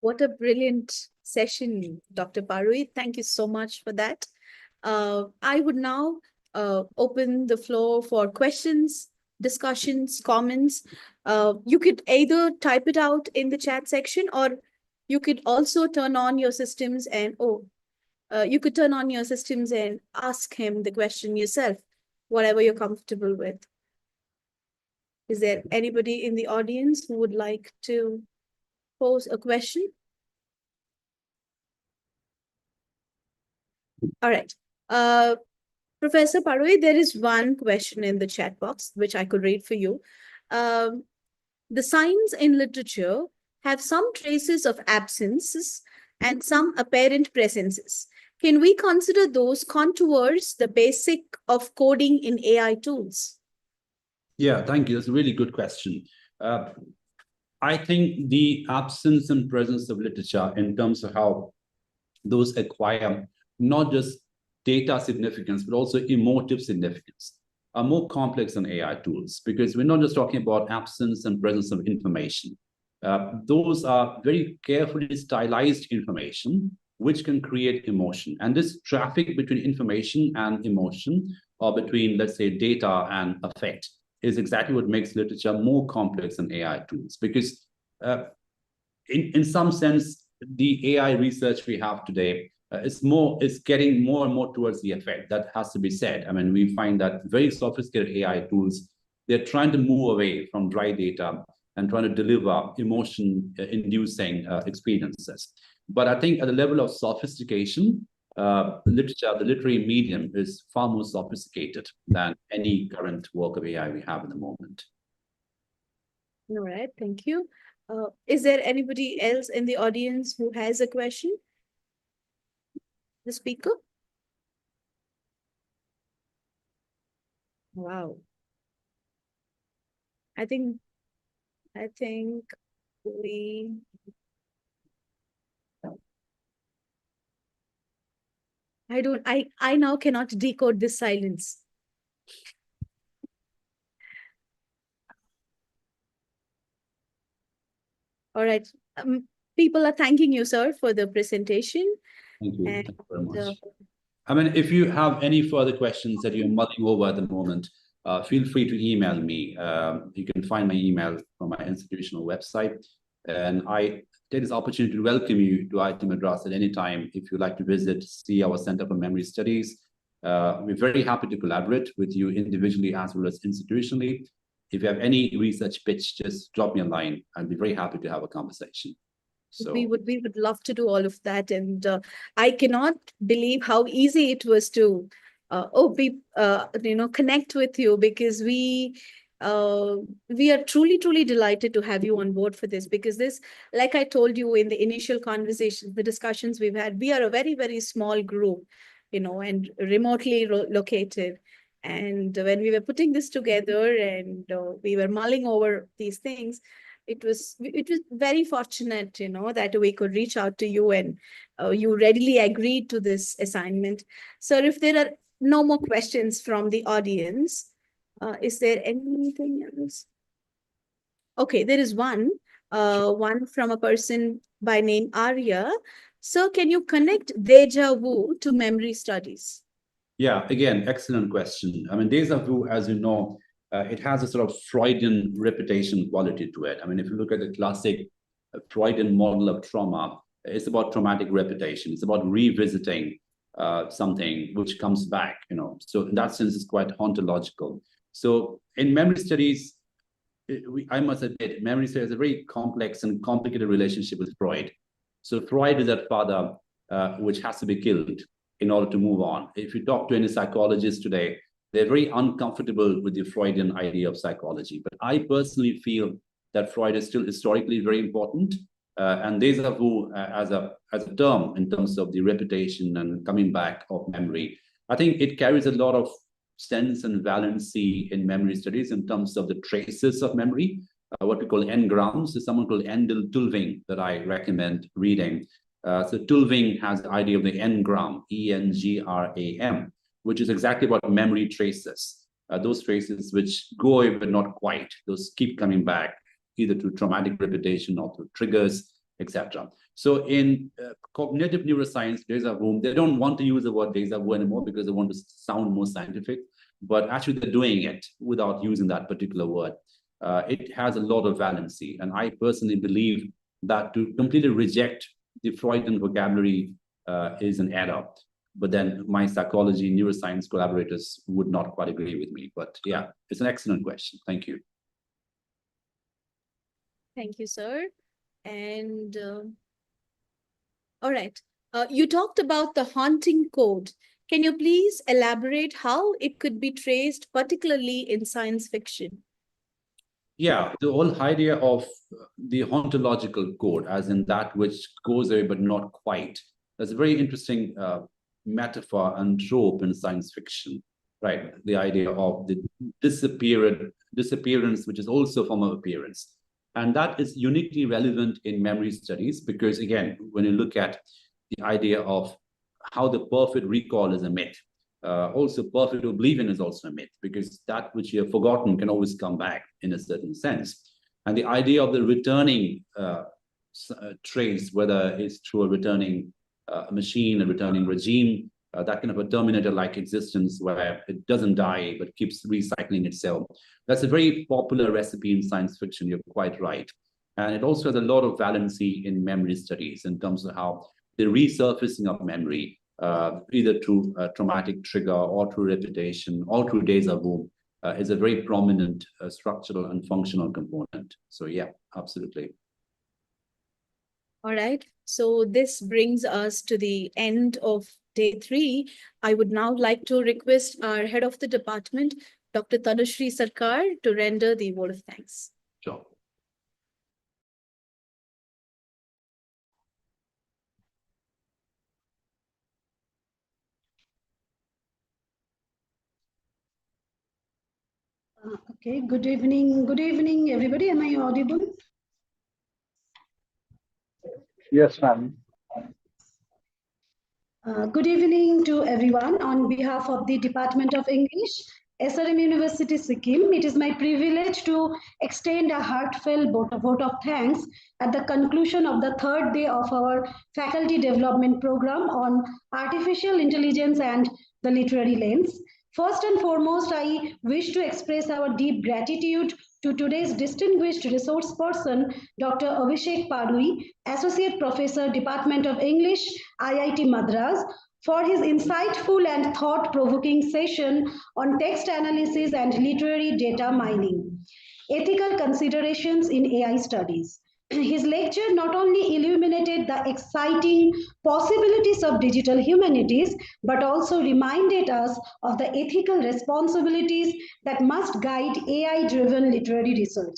What a brilliant session, Dr. Paroi. Thank you so much for that. I would now open the floor for questions, discussions, comments. You could either type it out in the chat section, or you could also turn on your systems and you could turn on your systems and ask him the question yourself, whatever you're comfortable with. Is there anybody in the audience who would like to pose a question? All right. Professor Paroi, there is one question in the chat box, which I could read for you. The signs in literature have some traces of absences and some apparent presences. Can we consider those contours the basic of coding in AI tools? Yeah, thank you. That's a really good question. I think the absence and presence of literature in terms of how those acquire not just data significance, but also emotive significance are more complex than AI tools, because we're not just talking about absence and presence of information. Those are very carefully stylized information, which can create emotion. And this traffic between information and emotion, or between, let's say, data and affect, is exactly what makes literature more complex than AI tools. Because in some sense, the AI research we have today is getting more and more towards the effect. That has to be said. I mean, we find that very sophisticated AI tools, they're trying to move away from dry data and trying to deliver emotion-inducing experiences. But I think at the level of sophistication, literature, the literary medium, is far more sophisticated than any current work of AI we have at the moment. All right, thank you. Is there anybody else in the audience who has a question? The speaker? Wow. I think we... I now cannot decode this silence. All right. People are thanking you, sir, for the presentation. Thank you. Thank you very much. I mean, if you have any further questions that you're mulling over at the moment, feel free to email me. You can find my email from my institutional website. And I take this opportunity to welcome you to IIT Madras at any time. If you'd like to visit, see our Center for Memory Studies, we're very happy to collaborate with you individually as well as institutionally. If you have any research pitch, just drop me a line. I'd be very happy to have a conversation. So we would love to do all of that, and I cannot believe how easy it was to connect with you, because we are truly delighted to have you on board for this, because this, like I told you in the initial conversation, the discussions we've had, we are a very small group, and remotely located. And when we were putting this together and we were mulling over these things, it was very fortunate, that we could reach out to you, and you readily agreed to this assignment. Sir, if there are no more questions from the audience, is there anything else? Okay, there is one from a person by name Arya. So can you connect deja vu to memory studies? yeah, again, excellent question. I mean, deja vu, as you know, it has a sort of Freudian reputation quality to it. I mean, if you look at the classic Freudian model of trauma, it's about traumatic repetition. It's about revisiting something which comes back, So in that sense, it's quite ontological. So in memory studies, I must admit, memory studies has a very complex and complicated relationship with Freud. So Freud is that father which has to be killed in order to move on. If you talk to any psychologist today, they're very uncomfortable with the Freudian idea of psychology. But I personally feel that Freud is still historically very important. And deja vu as a term in terms of the repetition and coming back of memory, I think it carries a lot of sense and valency in memory studies in terms of the traces of memory, what we call engrams. There's someone called Endel Tulving that I recommend reading. So Tulving has the idea of the engram, E-N-G-R-A-M, which is exactly about memory traces. Those traces which go away but not quite, those keep coming back, either through traumatic repetition or through triggers, etc. So in cognitive neuroscience, deja vu, they don't want to use the word deja vu anymore because they want to sound more scientific, but actually they're doing it without using that particular word. It has a lot of valency, and I personally believe that to completely reject the Freudian vocabulary is an error. But then my psychology, neuroscience collaborators would not quite agree with me. But yeah, it's an excellent question. Thank you. Thank you, sir. And all right, you talked about the haunting code. Can you please elaborate how it could be traced, particularly in science fiction? Yeah, the whole idea of the ontological code, as in that which goes away but not quite. That's a very interesting metaphor and trope in science fiction, right? The idea of the disappearance, which is also a form of appearance. And that is uniquely relevant in memory studies because, again, when you look at the idea of how the perfect recall is a myth, also perfect oblivion is also a myth because that which you have forgotten can always come back in a certain sense. And the idea of the returning trace, whether it's through a returning machine, a returning regime, that kind of a Terminator-like existence where it doesn't die but keeps recycling itself. That's a very popular recipe in science fiction, you're quite right. And it also has a lot of valency in memory studies in terms of how the resurfacing of memory, either through a traumatic trigger or through repetition or through deja vu, is a very prominent structural and functional component. So yeah, absolutely. All right. So this brings us to the end of day 3. I would now like to request our head of the department, Dr. Tanushree Sarkar, to render the vote of thanks. Sure. Okay, good evening, everybody. Am I audible? Yes, ma'am. Good evening to everyone. On behalf of the Department of English, SRM University, Sikkim, it is my privilege to extend a heartfelt vote of thanks at the conclusion of the 3rd day of our faculty development program on artificial intelligence and the literary lens. First and foremost, I wish to express our deep gratitude to today's distinguished resource person, Dr. Abhishek Padui, Associate Professor, Department of English, IIT Madras, for his insightful and thought-provoking session on text analysis and literary data mining, ethical considerations in AI studies. His lecture not only illuminated the exciting possibilities of digital humanities, but also reminded us of the ethical responsibilities that must guide AI-driven literary research.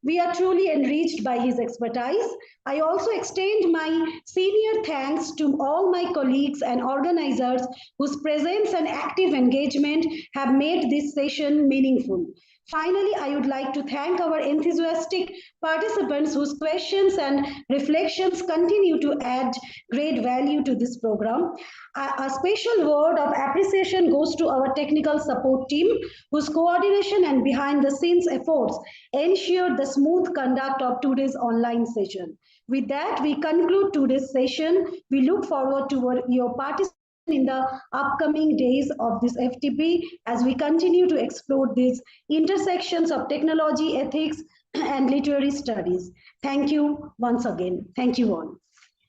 We are truly enriched by his expertise. I also extend my senior thanks to all my colleagues and organizers whose presence and active engagement have made this session meaningful. Finally, I would like to thank our enthusiastic participants whose questions and reflections continue to add great value to this program. A special word of appreciation goes to our technical support team, whose coordination and behind the scenes efforts ensured the smooth conduct of today's online session. With that, we conclude today's session. We look forward to your participation in the upcoming days of this FTP as we continue to explore these intersections of technology, ethics, and literary studies. Thank you once again. Thank you all.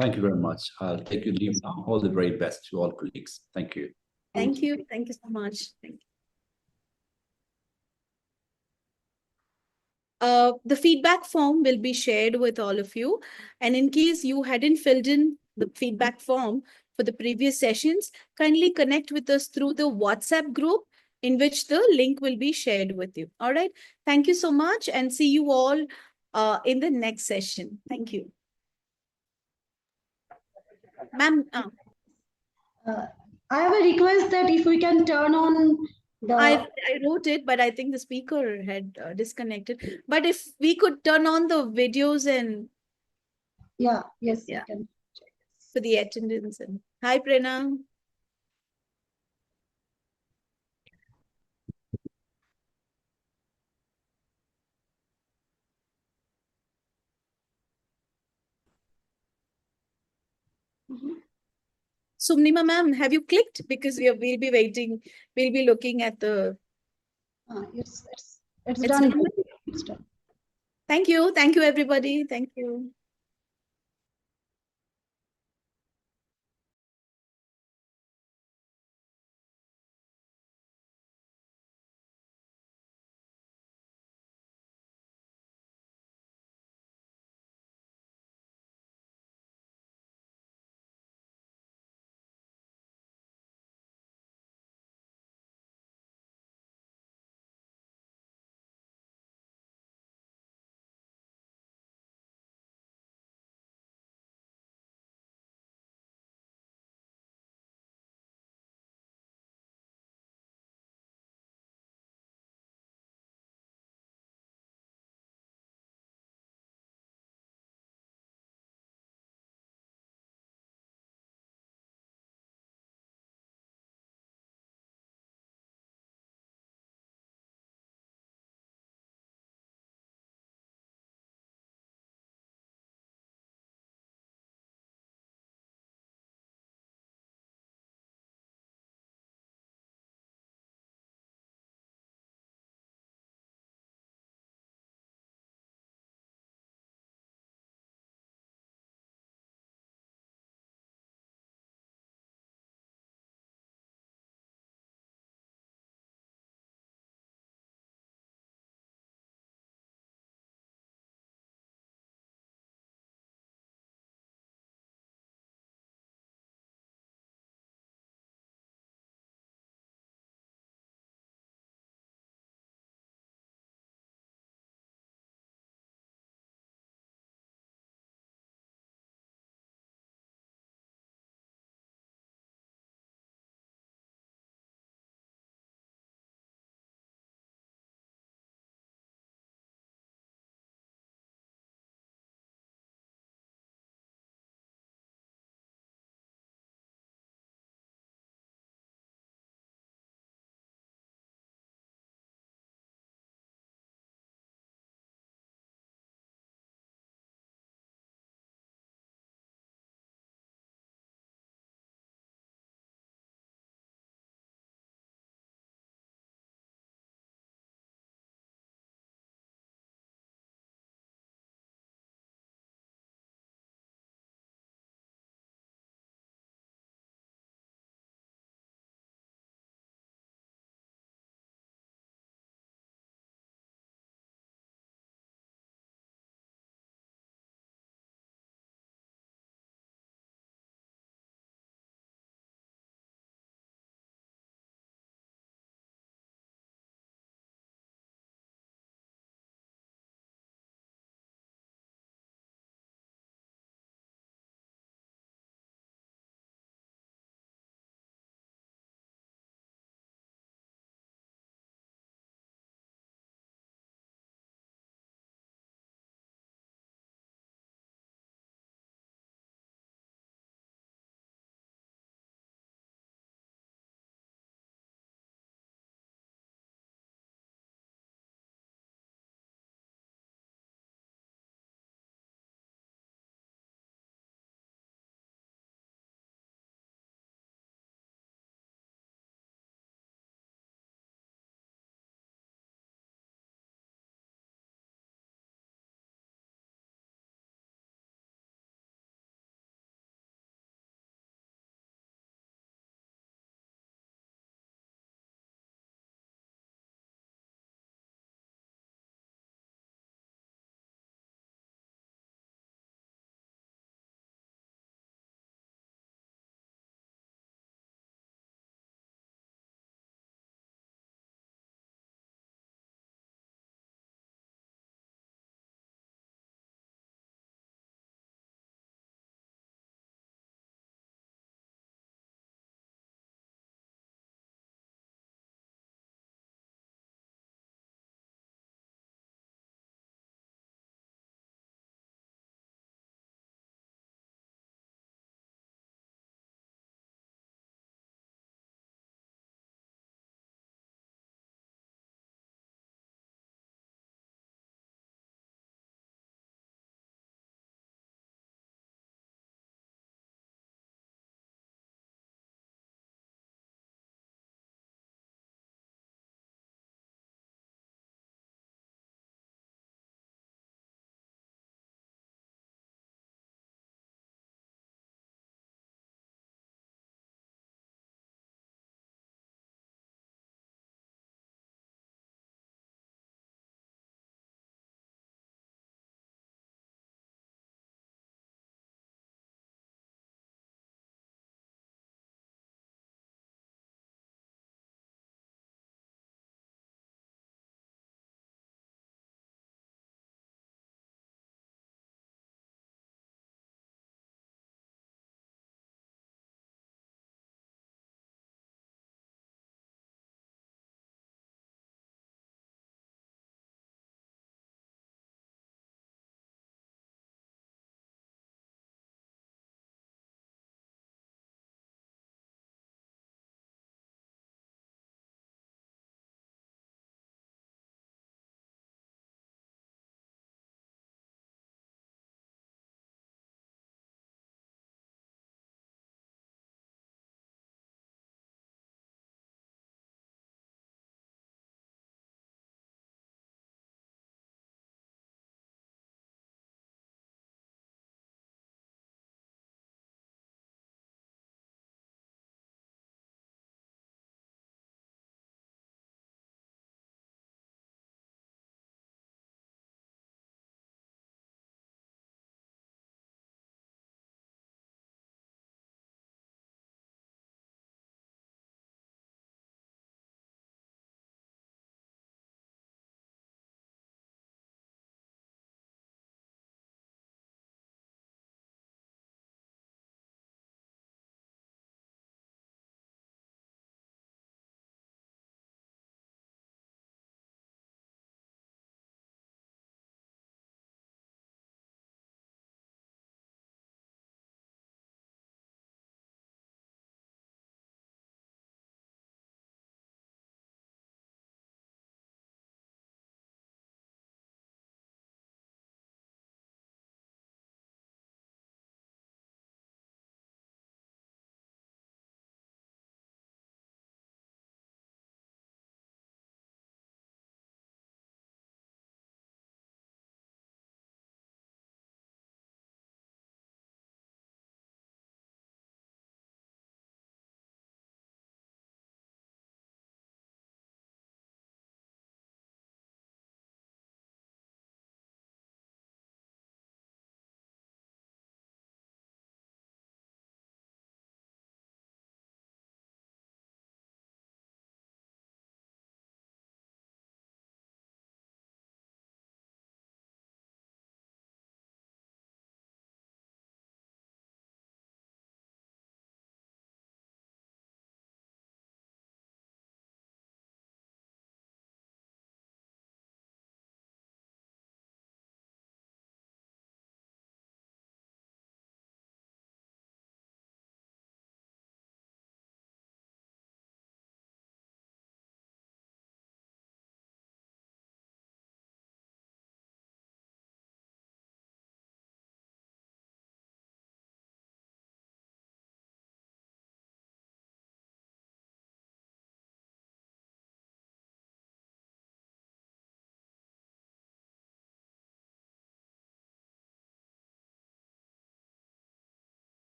Thank you very much. I'll take your leave now. All the very best to all colleagues. Thank you. Thank you. Thank you so much. Thank you. The feedback form will be shared with all of you. And in case you hadn't filled in the feedback form for the previous sessions, kindly connect with us through the WhatsApp group in which the link will be shared with you. All right. Thank you so much and see you all in the next session. Thank you. Ma'am, I have a request that if we can turn on the... I wrote it, but I think the speaker had disconnected. But if we could turn on the videos and... Yeah, yes, Yeah. you can. For the attendance. And hi, Prerna. Sumnima ma'am, have you clicked? Because we'll be waiting. We'll be looking at the... It's It's done. done. It's done. Thank you. Thank you, everybody. Thank you.